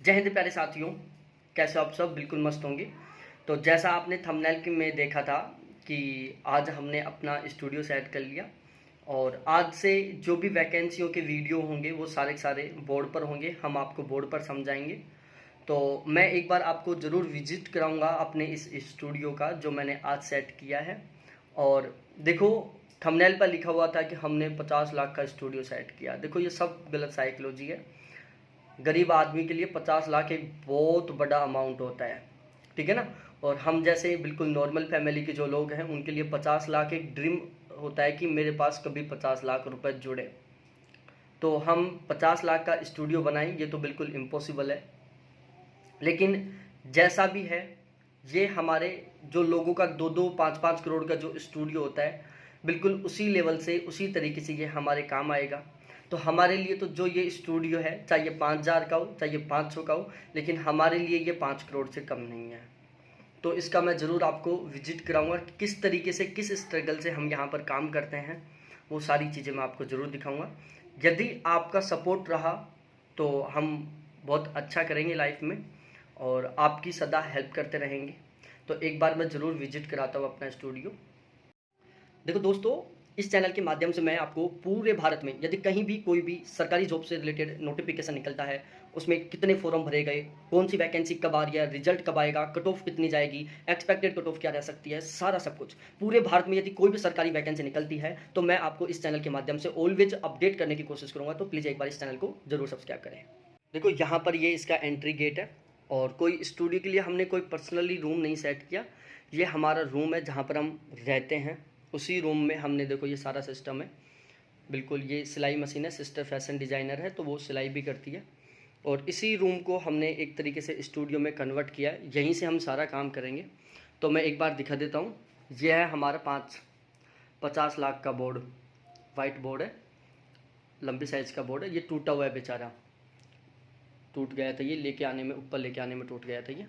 जय हिंद प्यारे साथियों, कैसे हो आप सब? बिल्कुल मस्त होंगे। तो जैसा आपने थंबनेल में देखा था कि आज हमने अपना स्टूडियो सेट कर लिया और आज से जो भी वैकेंसियों के वीडियो होंगे वो सारे के सारे बोर्ड पर होंगे। हम आपको बोर्ड पर समझाएंगे। तो मैं एक बार आपको ज़रूर विजिट कराऊंगा अपने इस स्टूडियो का जो मैंने आज सेट किया है। और देखो, थंबनेल पर लिखा हुआ था कि हमने 50 लाख का स्टूडियो सेट किया। देखो, ये सब गलत साइकोलॉजी है। गरीब आदमी के लिए 50 लाख एक बहुत बड़ा अमाउंट होता है, ठीक है ना। और हम जैसे बिल्कुल नॉर्मल फैमिली के जो लोग हैं उनके लिए 50 लाख एक ड्रीम होता है कि मेरे पास कभी 50 लाख रुपए जुड़े। तो हम 50 लाख का स्टूडियो बनाएं, ये तो बिल्कुल इम्पॉसिबल है। लेकिन जैसा भी है, ये हमारे जो लोगों का 2-2, 5-5 करोड़ का जो स्टूडियो होता है, बिल्कुल उसी लेवल से उसी तरीके से ये हमारे काम आएगा। तो हमारे लिए तो जो ये स्टूडियो है, चाहे ये 5,000 का हो चाहे ये 500 का हो, लेकिन हमारे लिए ये 5 करोड़ से कम नहीं है। तो इसका मैं ज़रूर आपको विजिट कराऊंगा, किस तरीके से, किस स्ट्रगल से हम यहाँ पर काम करते हैं, वो सारी चीज़ें मैं आपको ज़रूर दिखाऊंगा। यदि आपका सपोर्ट रहा तो हम बहुत अच्छा करेंगे लाइफ में और आपकी सदा हेल्प करते रहेंगे। तो एक बार मैं ज़रूर विजिट कराता हूँ अपना स्टूडियो। देखो दोस्तों, इस चैनल के माध्यम से मैं आपको पूरे भारत में यदि कहीं भी कोई भी सरकारी जॉब से रिलेटेड नोटिफिकेशन निकलता है, उसमें कितने फॉर्म भरे गए, कौन सी वैकेंसी कब आ रही है, रिजल्ट कब आएगा, कट ऑफ कितनी जाएगी, एक्सपेक्टेड कट ऑफ क्या रह सकती है, सारा सब कुछ पूरे भारत में यदि कोई भी सरकारी वैकेंसी निकलती है तो मैं आपको इस चैनल के माध्यम से ऑलवेज अपडेट करने की कोशिश करूँगा। तो प्लीज़ एक बार इस चैनल को जरूर सब्सक्राइब करें। देखो, यहाँ पर ये इसका एंट्री गेट है और कोई स्टूडियो के लिए हमने कोई पर्सनली रूम नहीं सेट किया। ये हमारा रूम है जहाँ पर हम रहते हैं। उसी रूम में हमने, देखो ये सारा सिस्टम है, बिल्कुल ये सिलाई मशीन है, सिस्टर फैशन डिज़ाइनर है तो वो सिलाई भी करती है। और इसी रूम को हमने एक तरीके से स्टूडियो में कन्वर्ट किया है, यहीं से हम सारा काम करेंगे। तो मैं एक बार दिखा देता हूँ। यह है हमारा 50 लाख का बोर्ड, वाइट बोर्ड है, लंबी साइज़ का बोर्ड है। ये टूटा हुआ है बेचारा, टूट गया था ये, लेके आने में, ऊपर लेके आने में टूट गया था ये।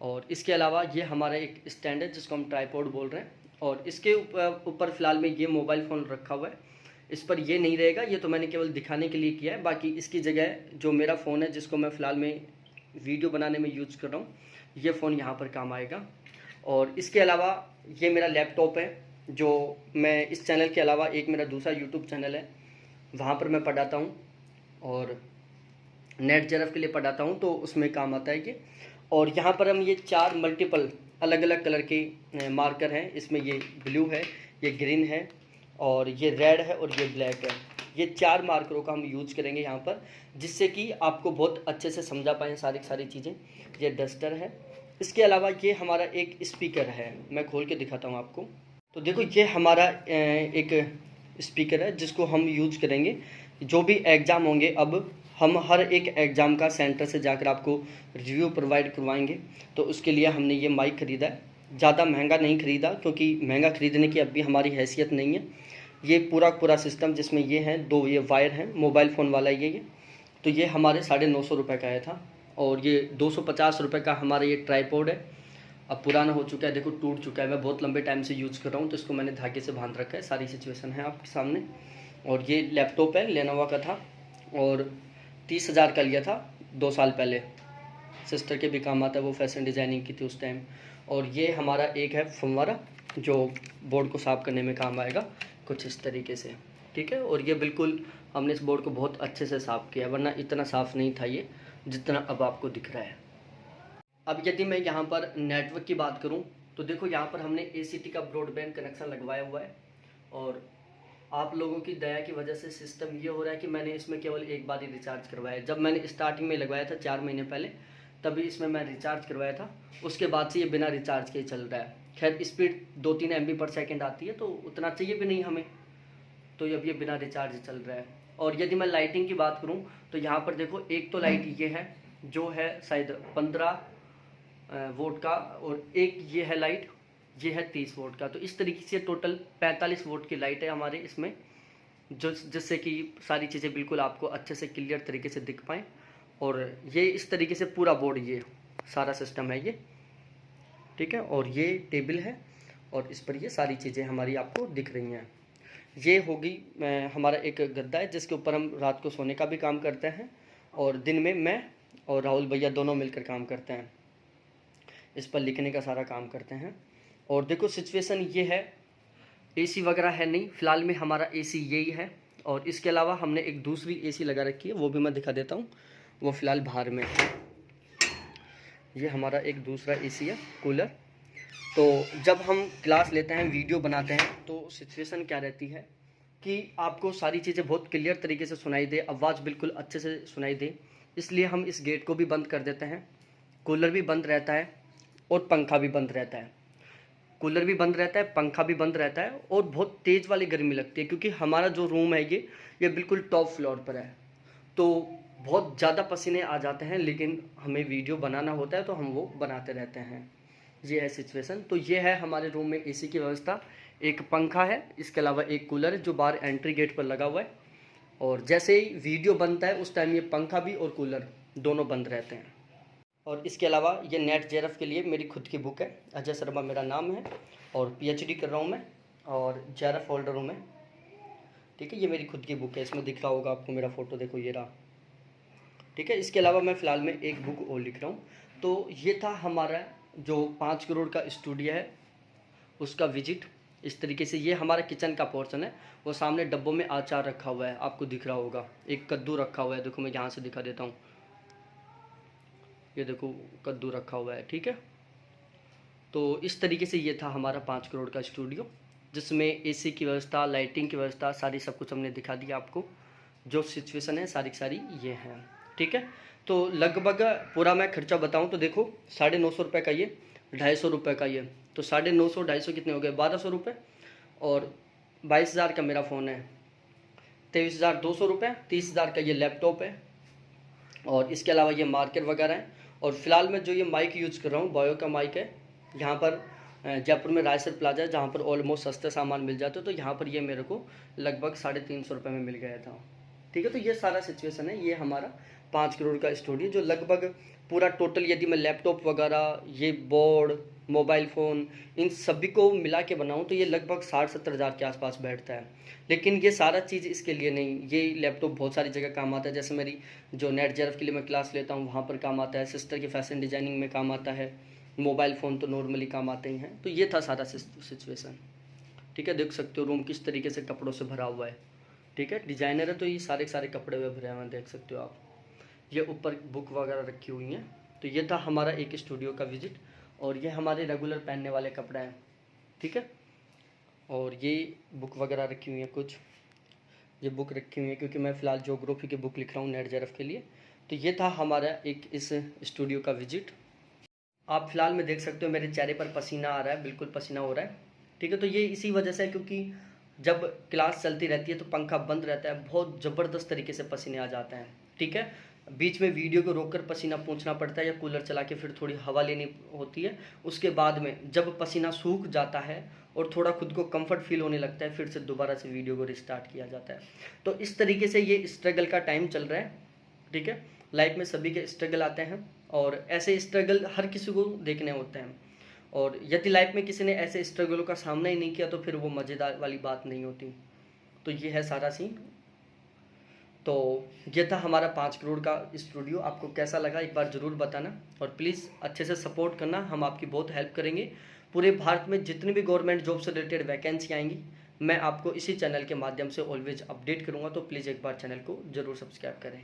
और इसके अलावा ये हमारा एक स्टैंड है जिसको हम ट्राइपॉड बोल रहे हैं। और इसके ऊपर फ़िलहाल में ये मोबाइल फ़ोन रखा हुआ है, इस पर ये नहीं रहेगा, ये तो मैंने केवल दिखाने के लिए किया है। बाकी इसकी जगह जो मेरा फ़ोन है जिसको मैं फ़िलहाल में वीडियो बनाने में यूज़ कर रहा हूँ, ये फ़ोन यहाँ पर काम आएगा। और इसके अलावा ये मेरा लैपटॉप है जो मैं इस चैनल के अलावा एक मेरा दूसरा यूट्यूब चैनल है, वहाँ पर मैं पढ़ाता हूँ और नेट जेआरएफ के लिए पढ़ाता हूँ, तो उसमें काम आता है ये। और यहाँ पर हम ये 4 मल्टीपल अलग अलग कलर के मार्कर हैं, इसमें ये ब्लू है, ये ग्रीन है और ये रेड है और ये ब्लैक है। ये 4 मार्करों का हम यूज करेंगे यहाँ पर, जिससे कि आपको बहुत अच्छे से समझा पाएँ सारी चीज़ें। ये डस्टर है। इसके अलावा ये हमारा एक स्पीकर है, मैं खोल के दिखाता हूँ आपको। तो देखो, ये हमारा एक स्पीकर है जिसको हम यूज करेंगे जो भी एग्ज़ाम होंगे। अब हम हर एक एग्ज़ाम का सेंटर से जाकर आपको रिव्यू प्रोवाइड करवाएंगे। तो उसके लिए हमने ये माइक ख़रीदा है, ज़्यादा महंगा नहीं ख़रीदा क्योंकि महंगा ख़रीदने की अभी हमारी हैसियत नहीं है। ये पूरा सिस्टम जिसमें ये हैं 2 ये वायर हैं, मोबाइल फ़ोन वाला ये तो ये हमारे 950 रुपये का आया था। और ये 250 रुपये का हमारा ये ट्राईपोड है। अब पुराना हो चुका है, देखो टूट चुका है, मैं बहुत लंबे टाइम से यूज़ कर रहा हूँ तो इसको मैंने धागे से बांध रखा है। सारी सिचुएशन है आपके सामने। और ये लैपटॉप है, लेनोवा का था और 30,000 का लिया था 2 साल पहले। सिस्टर के भी काम आता है, वो फैशन डिज़ाइनिंग की थी उस टाइम। और ये हमारा एक है फव्वारा जो बोर्ड को साफ़ करने में काम आएगा, कुछ इस तरीके से, ठीक है। और ये बिल्कुल हमने इस बोर्ड को बहुत अच्छे से साफ़ किया, वरना इतना साफ़ नहीं था ये जितना अब आपको दिख रहा है। अब यदि मैं यहाँ पर नेटवर्क की बात करूँ तो देखो, यहाँ पर हमने ACT का ब्रॉडबैंड कनेक्शन लगवाया हुआ है। और आप लोगों की दया की वजह से सिस्टम ये हो रहा है कि मैंने इसमें केवल एक बार ही रिचार्ज करवाया है। जब मैंने स्टार्टिंग में लगवाया था 4 महीने पहले, तभी इसमें मैं रिचार्ज करवाया था। उसके बाद से ये बिना रिचार्ज के ही चल रहा है। खैर, स्पीड 2-3 MB/सेकेंड आती है तो उतना चाहिए भी नहीं हमें, तो अब ये बिना रिचार्ज चल रहा है। और यदि मैं लाइटिंग की बात करूँ तो यहाँ पर देखो, एक तो लाइट ये है जो है शायद 15 वोट का, और एक ये है लाइट, ये है 30 वोट का। तो इस तरीके से टोटल 45 वोट की लाइट है हमारे इसमें, जो जिससे कि सारी चीज़ें बिल्कुल आपको अच्छे से क्लियर तरीके से दिख पाएँ। और ये इस तरीके से पूरा बोर्ड, ये सारा सिस्टम है ये, ठीक है। और ये टेबल है और इस पर ये सारी चीज़ें हमारी आपको दिख रही हैं। ये होगी हमारा एक गद्दा है जिसके ऊपर हम रात को सोने का भी काम करते हैं और दिन में मैं और राहुल भैया दोनों मिलकर काम करते हैं, इस पर लिखने का सारा काम करते हैं। और देखो सिचुएशन ये है, एसी वगैरह है नहीं, फ़िलहाल में हमारा एसी यही है। और इसके अलावा हमने एक दूसरी एसी लगा रखी है, वो भी मैं दिखा देता हूँ, वो फ़िलहाल बाहर में है। ये हमारा एक दूसरा एसी है, कूलर। तो जब हम क्लास लेते हैं, वीडियो बनाते हैं, तो सिचुएशन क्या रहती है कि आपको सारी चीज़ें बहुत क्लियर तरीके से सुनाई दे, आवाज़ बिल्कुल अच्छे से सुनाई दे, इसलिए हम इस गेट को भी बंद कर देते हैं। कूलर भी बंद रहता है और पंखा भी बंद रहता है। कूलर भी बंद रहता है, पंखा भी बंद रहता है, और बहुत तेज़ वाली गर्मी लगती है क्योंकि हमारा जो रूम है ये बिल्कुल टॉप फ्लोर पर है। तो बहुत ज़्यादा पसीने आ जाते हैं, लेकिन हमें वीडियो बनाना होता है तो हम वो बनाते रहते हैं। ये है सिचुएशन। तो ये है हमारे रूम में एसी की व्यवस्था, एक पंखा है, इसके अलावा एक कूलर है जो बाहर एंट्री गेट पर लगा हुआ है। और जैसे ही वीडियो बनता है उस टाइम ये पंखा भी और कूलर दोनों बंद रहते हैं। और इसके अलावा ये नेट जेआरएफ के लिए मेरी खुद की बुक है, अजय शर्मा मेरा नाम है, और पीएचडी कर रहा हूँ मैं, और जेआरएफ होल्डर हूँ मैं। ठीक है, ये मेरी खुद की बुक है, इसमें दिख रहा होगा आपको मेरा फ़ोटो, देखो ये रहा। ठीक है, इसके अलावा मैं फ़िलहाल में एक बुक और लिख रहा हूँ। तो ये था हमारा जो 5 करोड़ का स्टूडियो है उसका विजिट। इस तरीके से ये हमारा किचन का पोर्शन है, वो सामने डब्बों में अचार रखा हुआ है, आपको दिख रहा होगा, एक कद्दू रखा हुआ है, देखो मैं यहाँ से दिखा देता हूँ, ये देखो कद्दू रखा हुआ है। ठीक है, तो इस तरीके से ये था हमारा 5 करोड़ का स्टूडियो, जिसमें एसी की व्यवस्था, लाइटिंग की व्यवस्था, सारी सब कुछ हमने दिखा दिया आपको। जो सिचुएशन है सारी की सारी ये है। ठीक है, तो लगभग पूरा मैं खर्चा बताऊं तो देखो 950 रुपये का ये, 250 रुपये का ये, तो 950 250 कितने हो गए, 1200 रुपये। और 22,000 का मेरा फ़ोन है, 23,200 रुपये, 30,000 का ये लैपटॉप है, और इसके अलावा ये मार्कर वगैरह है। और फिलहाल मैं जो ये माइक यूज़ कर रहा हूँ बायो का माइक है, यहाँ पर जयपुर में रायसर प्लाजा है जहाँ पर ऑलमोस्ट सस्ते सामान मिल जाते हैं, तो यहाँ पर ये मेरे को लगभग 350 रुपये में मिल गया था। ठीक है, तो ये सारा सिचुएशन है, ये हमारा 5 करोड़ का स्टूडियो, जो लगभग पूरा टोटल यदि मैं लैपटॉप वगैरह, ये बोर्ड, मोबाइल फ़ोन, इन सभी को मिला के बनाऊँ तो ये लगभग 60-70 हज़ार के आसपास बैठता है। लेकिन ये सारा चीज़ इसके लिए नहीं, ये लैपटॉप बहुत सारी जगह काम आता है, जैसे मेरी जो नेट जेआरएफ के लिए मैं क्लास लेता हूँ वहाँ पर काम आता है, सिस्टर के फैशन डिज़ाइनिंग में काम आता है, मोबाइल फ़ोन तो नॉर्मली काम आते ही हैं। तो ये था सारा सिचुएशन। ठीक है, देख सकते हो रूम किस तरीके से कपड़ों से भरा हुआ है। ठीक है, डिजाइनर है तो ये सारे सारे कपड़े हुए भरे हुए हैं, देख सकते हो आप। ये ऊपर बुक वगैरह रखी हुई हैं। तो ये था हमारा एक स्टूडियो का विजिट, और ये हमारे रेगुलर पहनने वाले कपड़े हैं। ठीक है, और ये बुक वगैरह रखी हुई हैं, कुछ ये बुक रखी हुई है क्योंकि मैं फ़िलहाल ज्योग्राफी की बुक लिख रहा हूँ नेट जेआरएफ के लिए। तो ये था हमारा एक इस स्टूडियो का विजिट। आप फ़िलहाल में देख सकते हो मेरे चेहरे पर पसीना आ रहा है, बिल्कुल पसीना हो रहा है। ठीक है, तो ये इसी वजह से है क्योंकि जब क्लास चलती रहती है तो पंखा बंद रहता है, बहुत ज़बरदस्त तरीके से पसीने आ जाते हैं। ठीक है, बीच में वीडियो को रोककर पसीना पोंछना पड़ता है या कूलर चला के फिर थोड़ी हवा लेनी होती है। उसके बाद में जब पसीना सूख जाता है और थोड़ा खुद को कंफर्ट फील होने लगता है, फिर से दोबारा से वीडियो को रिस्टार्ट किया जाता है। तो इस तरीके से ये स्ट्रगल का टाइम चल रहा है। ठीक है, लाइफ में सभी के स्ट्रगल आते हैं, और ऐसे स्ट्रगल हर किसी को देखने होते हैं। और यदि लाइफ में किसी ने ऐसे स्ट्रगलों का सामना ही नहीं किया तो फिर वो मज़ेदार वाली बात नहीं होती। तो ये है सारा सीन। तो ये था हमारा 5 करोड़ का स्टूडियो। आपको कैसा लगा एक बार ज़रूर बताना, और प्लीज़ अच्छे से सपोर्ट करना, हम आपकी बहुत हेल्प करेंगे। पूरे भारत में जितनी भी गवर्नमेंट जॉब से रिलेटेड वैकेंसी आएंगी मैं आपको इसी चैनल के माध्यम से ऑलवेज अपडेट करूँगा। तो प्लीज़ एक बार चैनल को ज़रूर सब्सक्राइब करें।